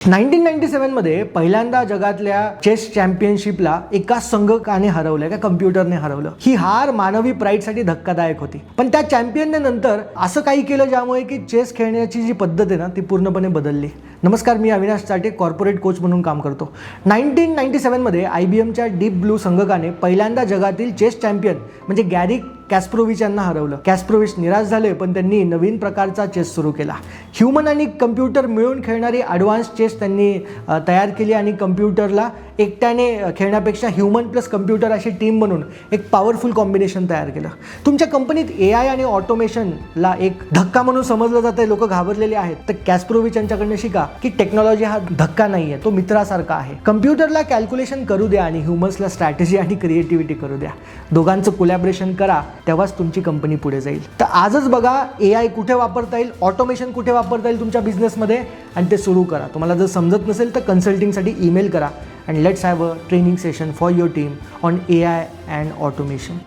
1997 मध्ये पहिल्यांदा जगातल्या चेस चॅम्पियनशिपला एका संगणकाने हरवलं, एका कम्प्युटरने हरवलं. ही हार मानवी प्राईडसाठी धक्कादायक होती. पण त्या चॅम्पियनने नंतर असं काही केलं ज्यामुळे की चेस खेळण्याची जी पद्धत आहे ना ती पूर्णपणे बदलली. नमस्कार, मी अविनाश चाटे, कॉर्पोरेट कोच म्हणून काम करतो. 1997 मध्ये IBMच्या डीप ब्लू संगणकाने पहिल्यांदा जगातील चेस चॅम्पियन म्हणजे गॅरी कॅस्परोविच यांना हरवलं. कॅस्परोविच निराश झाले, पण त्यांनी नवीन प्रकारचा चेस सुरू केला. ह्युमन आणि कम्प्युटर मिळून खेळणारी ॲडव्हान्स चेस त्यांनी तयार केली आणि कम्प्युटरला एकट्याने खेळण्यापेक्षा ह्युमन प्लस कम्प्युटर अशी टीम बनवून एक पॉवरफुल कॉम्बिनेशन तयार केलं. तुमच्या कंपनीत AI आणि ऑटोमेशनला एक धक्का म्हणून समजलं जातं, लोक घाबरलेले आहेत, तर कॅस्परोविच यांच्याकडनं शिका की टेक्नॉलॉजी हा धक्का नाही आहे, तो मित्रासारखा आहे. कम्प्युटरला कॅल्क्युलेशन करू द्या आणि ह्युमन्सला स्ट्रॅटेजी आणि क्रिएटिव्हिटी करू द्या. दोघांचं कोलॅबरेशन करा, तेव्हाच तुमची कंपनी पुढे जाईल. तर आजच बघा AI कुठे वापरता येईल, ऑटोमेशन कुठे वापरता येईल तुमच्या बिझनेसमध्ये आणि ते सुरू करा. तुम्हाला जर समजत नसेल तर कन्सल्टिंगसाठी ईमेल करा and let's have a training session for your team on AI and automation.